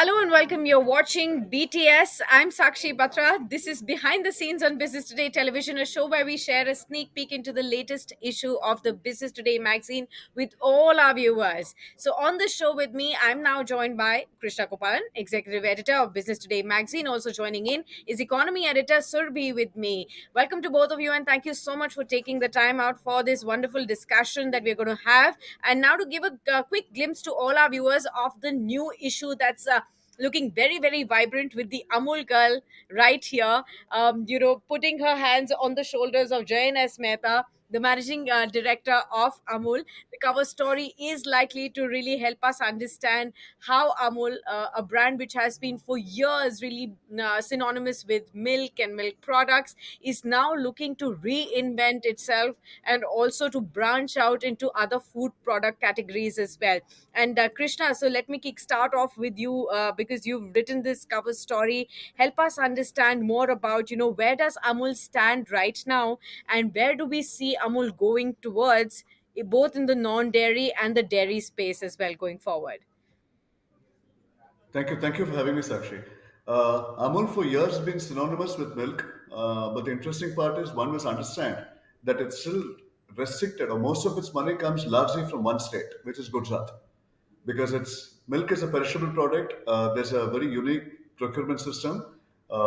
Hello and welcome. You're watching BTS. I'm Sakshi Batra. This is Behind the Scenes on Business Today Television, a show where we share a sneak peek into the latest issue of the Business Today magazine with all our viewers. So, on the show with me, I'm now joined by Krishna Gopalan, Executive Editor of Business Today magazine. Also joining in is Economy Editor Surabhi with me. Welcome to both of you, and thank you so much for taking the time out for this wonderful discussion that we're going to have. And now, to give a quick glimpse to all our viewers of the new issue that's looking very, very vibrant with the Amul girl right here, putting her hands on the shoulders of Jayan S. Mehta, the managing director of Amul. The cover story is likely to really help us understand how Amul, a brand which has been for years really synonymous with milk and milk products, is now looking to reinvent itself and also to branch out into other food product categories as well. And Krishna, so let me kick start off with you because you've written this cover story. Help us understand more about, where does Amul stand right now, and where do we see Amul going towards, both in the non-dairy and the dairy space as well going forward. Thank you for having me, Sakshi. Amul for years has been synonymous with milk, but the interesting part is one must understand that it's still restricted, or most of its money comes largely from one state, which is Gujarat, because it's milk is a perishable product. There's a very unique procurement system.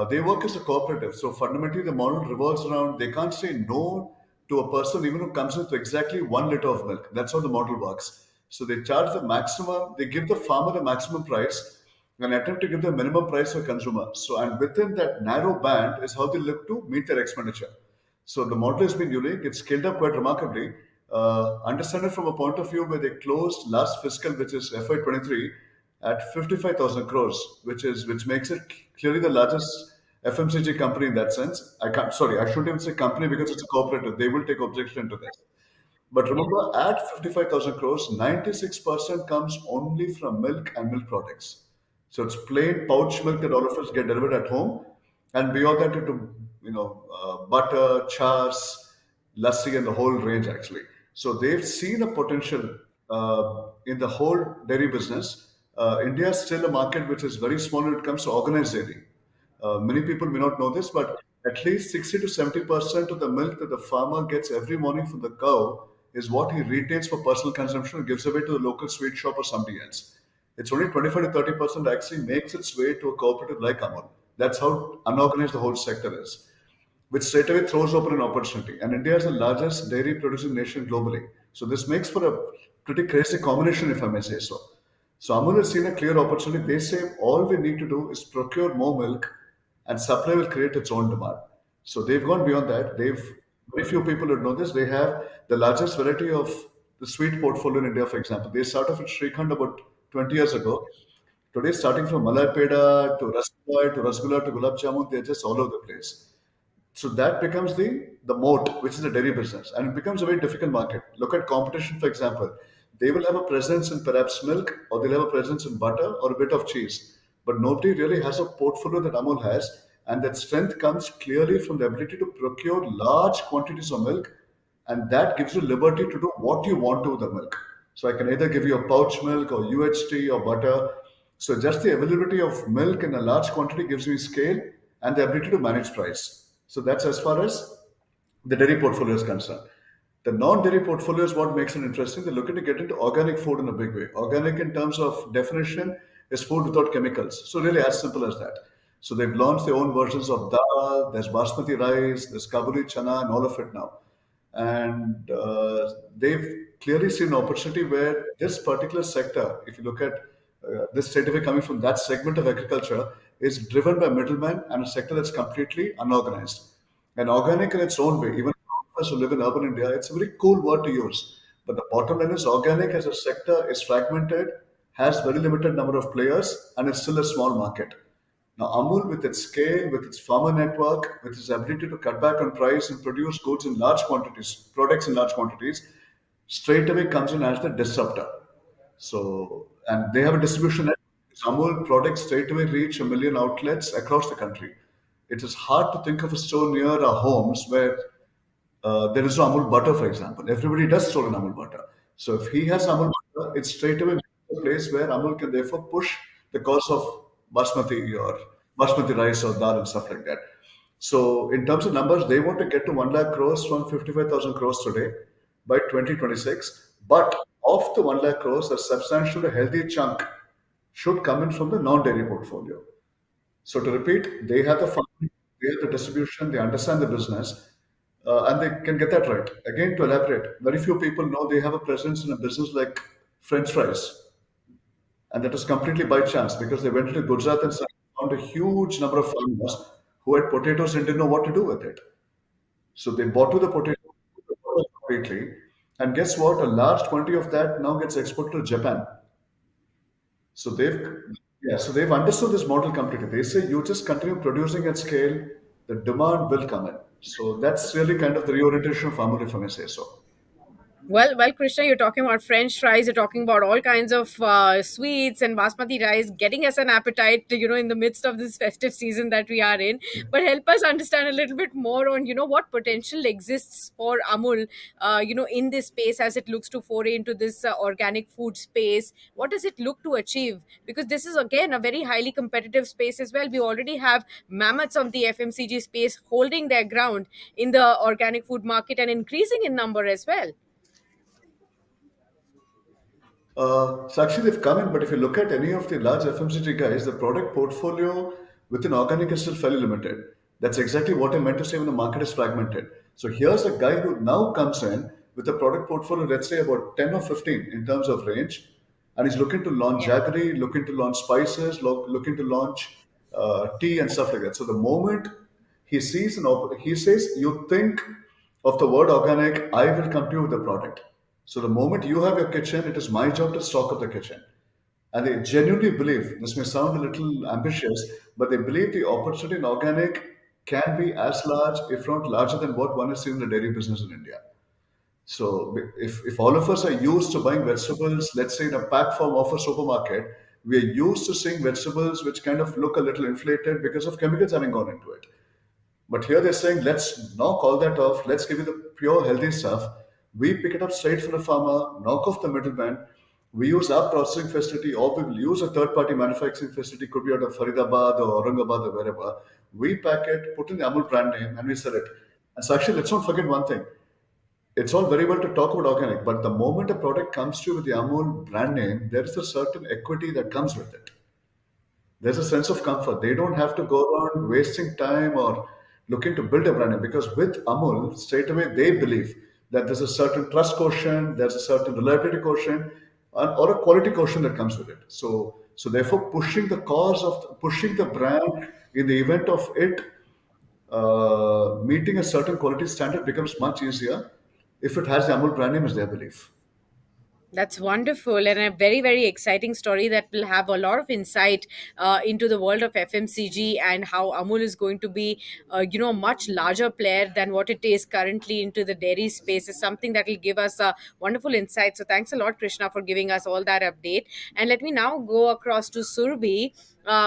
They work as a cooperative, so fundamentally the model revolves around they can't say no to a person even who comes with exactly 1 liter of milk. That's how the model works. So they charge the maximum, they give the farmer the maximum price and attempt to give the minimum price for consumer. So and within that narrow band is how they look to meet their expenditure. So the model has been unique. It's scaled up quite remarkably. Understand it from a point of view where they closed last fiscal, which is FY23, at 55,000 crores, which makes it clearly the largest FMCG company in that sense. I can't. Sorry, I shouldn't even say company because it's a cooperative. They will take objection to this. But remember, at 55,000 crores, 96% comes only from milk and milk products. So it's plain pouch milk that all of us get delivered at home, and beyond that, into butter, chars, lassi, and the whole range actually. So they've seen a potential in the whole dairy business. India is still a market which is very small when it comes to organized dairy. Many people may not know this, but at least 60 to 70% of the milk that the farmer gets every morning from the cow is what he retains for personal consumption and gives away to the local sweet shop or somebody else. It's only 25 to 30% actually makes its way to a cooperative like Amul. That's how unorganized the whole sector is, which straight away throws open an opportunity. And India is the largest dairy producing nation globally. So this makes for a pretty crazy combination, if I may say so. So Amul has seen a clear opportunity. They say all we need to do is procure more milk and supply will create its own demand. So they've gone beyond that. They've very few people would know this. They have the largest variety of the sweet portfolio in India, for example. They started with Srikhand about 20 years ago. Today, starting from Malai Peda to Rasgulla to Gulab Jamun, they're just all over the place. So that becomes the moat, which is the dairy business, and it becomes a very difficult market. Look at competition, for example. They will have a presence in perhaps milk, or they'll have a presence in butter, or a bit of cheese. But nobody really has a portfolio that Amul has, and that strength comes clearly from the ability to procure large quantities of milk, and that gives you liberty to do what you want to with the milk. So I can either give you a pouch milk or UHT or butter. So just the availability of milk in a large quantity gives me scale and the ability to manage price. So that's as far as the dairy portfolio is concerned. The non-dairy portfolio is what makes it interesting. They're looking to get into organic food in a big way. Organic, in terms of definition, is food without chemicals. So really, as simple as that. So they've launched their own versions of dal. There's basmati rice. There's kabuli chana, and all of it now. And they've clearly seen an opportunity where this particular sector, if you look at this straight away coming from that segment of agriculture, is driven by middlemen and a sector that's completely unorganized. And organic in its own way, even for us who live in urban India, it's a very cool word to use. But the bottom line is organic as a sector is fragmented, has very limited number of players, and it's still a small market. Now, Amul, with its scale, with its farmer network, with its ability to cut back on price and produce goods in large quantities, products in large quantities, straight away comes in as the disruptor. So, and they have a distribution network. Amul products straight away reach 1 million outlets across the country. It is hard to think of a store near our homes where there is no Amul butter, for example. Everybody does store an Amul butter. So if he has Amul butter, it's straight away a place where Amul can therefore push the cause of basmati or basmati rice or dal and stuff like that. So in terms of numbers, they want to get to 1 lakh crores from 55,000 crores today by 2026. But of the 1 lakh crores, a substantial, healthy chunk should come in from the non-dairy portfolio. So to repeat, they have the funding, they have the distribution, they understand the business, and they can get that right. Again, to elaborate, very few people know they have a presence in a business like French fries, and that was completely by chance because they went into Gujarat and found a huge number of farmers who had potatoes and didn't know what to do with it. So they bought to the potato completely, and guess what? A large quantity of that now gets exported to Japan. So they've understood this model completely. They say you just continue producing at scale, the demand will come in. So that's really kind of the reorientation of Amul, if I may say so. Well, Krishna, you're talking about French fries. You're talking about all kinds of sweets and basmati rice, getting us an appetite, in the midst of this festive season that we are in. But help us understand a little bit more on, what potential exists for Amul, in this space as it looks to foray into this organic food space. What does it look to achieve? Because this is again a very highly competitive space as well. We already have mammoths of the FMCG space holding their ground in the organic food market and increasing in number as well. So actually, they've come in, but if you look at any of the large FMCG guys, the product portfolio within organic is still fairly limited. That's exactly what I meant to say when the market is fragmented. So here's a guy who now comes in with a product portfolio, let's say about 10 or 15 in terms of range, and he's looking to launch jaggery, looking to launch spices, looking to launch tea and stuff like that. So the moment he says, "You think of the word organic, I will come to you with the product." So the moment you have your kitchen, it is my job to stock up the kitchen. And they genuinely believe, this may sound a little ambitious, but they believe the opportunity in organic can be as large, if not larger, than what one is seeing in the dairy business in India. So if all of us are used to buying vegetables, let's say in a pack form of a supermarket, we are used to seeing vegetables which kind of look a little inflated because of chemicals having gone into it. But here they're saying, let's now call that off. Let's give you the pure healthy stuff. We pick it up straight from the farmer, knock off the middleman. We use our processing facility, or we will use a third party manufacturing facility, could be out of Faridabad or Aurangabad or wherever. We pack it, put in the Amul brand name, and we sell it. And so, actually, let's not forget one thing. It's all very well to talk about organic, but the moment a product comes to you with the Amul brand name, there is a certain equity that comes with it. There's a sense of comfort. They don't have to go around wasting time or looking to build a brand name because with Amul, straight away they believe that there's a certain trust quotient, there's a certain reliability quotient, or a quality quotient that comes with it. So therefore, pushing the cause of pushing the brand in the event of it meeting a certain quality standard becomes much easier if it has the Amul brand name as their belief. That's wonderful and a very, very exciting story that will have a lot of insight into the world of FMCG and how Amul is going to be, a much larger player than what it is currently into the dairy space is something that will give us a wonderful insight. So thanks a lot, Krishna, for giving us all that update. And let me now go across to Surbi,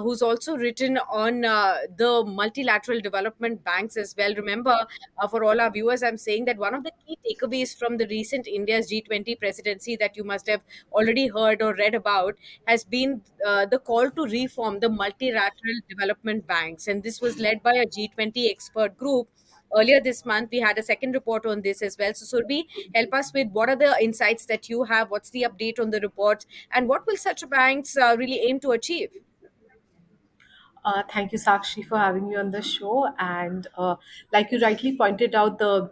who's also written on the multilateral development banks as well. Remember, for all our viewers, I'm saying that one of the key takeaways from the recent India's G20 presidency that you must have already heard or read about has been the call to reform the multilateral development banks. And this was led by a G20 expert group. Earlier this month, we had a second report on this as well. So, Surbi, help us with what are the insights that you have? What's the update on the report? And what will such banks really aim to achieve? Thank you, Sakshi, for having me on the show. And like you rightly pointed out, the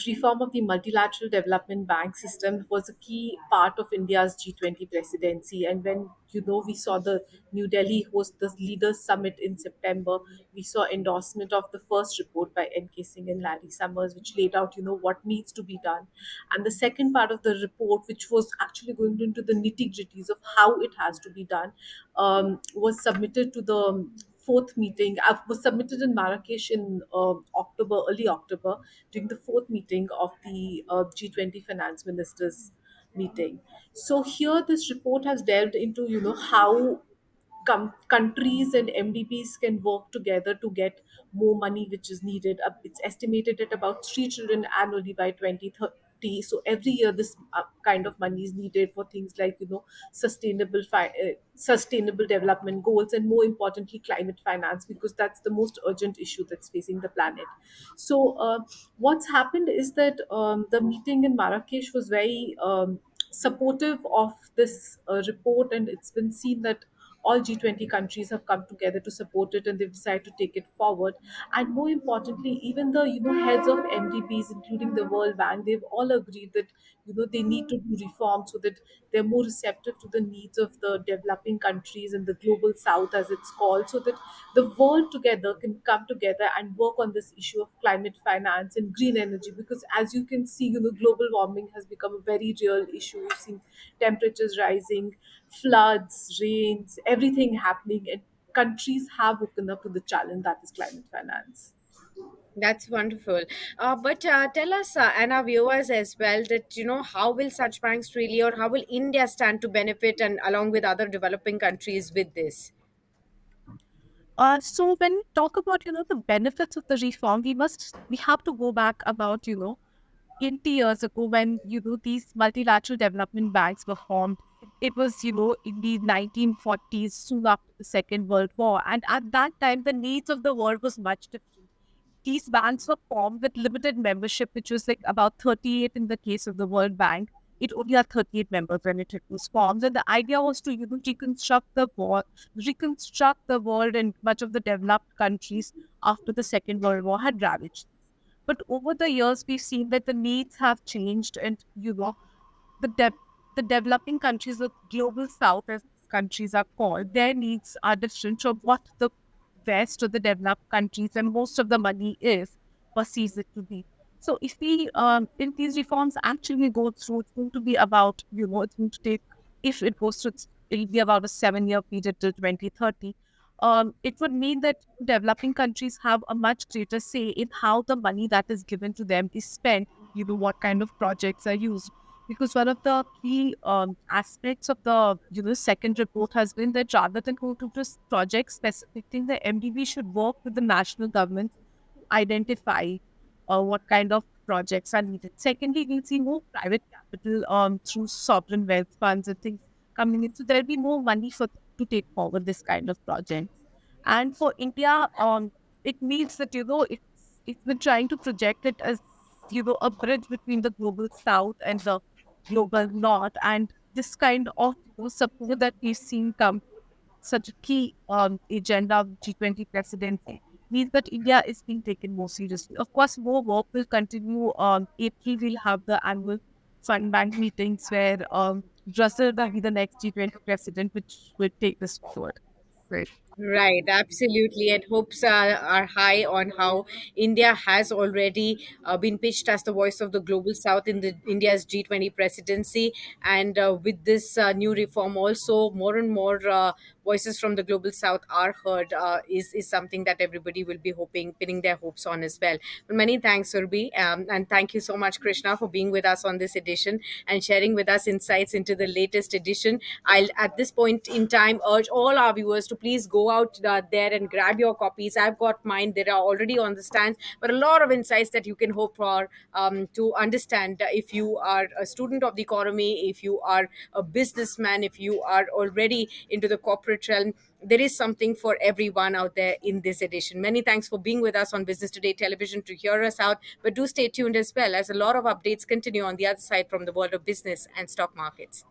reform of the multilateral development bank system was a key part of India's G20 presidency. And when we saw the New Delhi host the Leaders Summit in September, we saw endorsement of the first report by N.K. Singh and Larry Summers, which laid out, what needs to be done. And the second part of the report, which was actually going into the nitty gritties of how it has to be done, was submitted to the fourth meeting. Was submitted in Marrakesh in October, early October, during the fourth meeting of the G20 finance ministers meeting. So here, this report has delved into how countries and MDBs can work together to get more money which is needed. It's estimated at about 3 trillion annually by 2030. 2050. So every year this kind of money is needed for things like, sustainable development goals, and more importantly climate finance, because that's the most urgent issue that's facing the planet. So what's happened is that the meeting in Marrakesh was very supportive of this report, and it's been seen that all G20 countries have come together to support it, and they've decided to take it forward. And more importantly, even the heads of MDBs, including the World Bank, they've all agreed that they need to do reform so that they're more receptive to the needs of the developing countries and the global south, as it's called, so that the world together can come together and work on this issue of climate finance and green energy. Because as you can see, global warming has become a very real issue. We've seen temperatures rising, floods, rains, everything happening, and countries have woken up to the challenge that is climate finance. That's wonderful. But tell us and our viewers as well that, how will such banks really, or how will India stand to benefit and along with other developing countries with this? So when we talk about, the benefits of the reform, we have to go back about, 80 years ago when, these multilateral development banks were formed. It was, in the 1940s, soon after the Second World War. And at that time, the needs of the world was much different. These banks were formed with limited membership, which was like about 38 in the case of the World Bank. It only had 38 members when it was formed. And the idea was to, reconstruct the world and much of the developed countries after the Second World War had ravaged. But over the years, we've seen that the needs have changed, and the de- the developing countries, the global south, as countries are called, their needs are different from what the West or the developed countries, and most of the money is, perceives it to be. So if if these reforms actually go through, it's going to be about, it's going to take, if it goes through, it'll be about a 7-year period till 2030. It would mean that developing countries have a much greater say in how the money that is given to them is spent, what kind of projects are used. Because one of the key aspects of the second report has been that rather than go to just project specific thing, the MDB should work with the national government to identify what kind of projects are needed. Secondly, we'll see more private capital through sovereign wealth funds and things coming in. So there'll be more money for to take forward this kind of projects. And for India, it means that it's been trying to project it as a bridge between the global south and the global north, and this kind of support that we've seen come such a key agenda of G20 presidency means that India is being taken more seriously. Of course, more work will continue. April, we'll have the annual Fund Bank meetings where Russell will be the next G20 president, which will take this forward. Right. Right, absolutely. And hopes are high on how India has already been pitched as the voice of the global south in the India's G20 presidency. And with this new reform, also more and more voices from the global south are heard, is something that everybody will be hoping, pinning their hopes on as well. Well, many thanks, Surbi. And thank you so much, Krishna, for being with us on this edition and sharing with us insights into the latest edition. I'll, at this point in time, urge all our viewers to please go out there and grab your copies. I've got mine. They are already on the stands, but a lot of insights that you can hope for to understand if you are a student of the economy, if you are a businessman, if you are already into the corporate realm. There is something for everyone out there in this edition. Many thanks for being with us on Business Today Television to hear us out, but do stay tuned as well, as a lot of updates continue on the other side from the world of business and stock markets.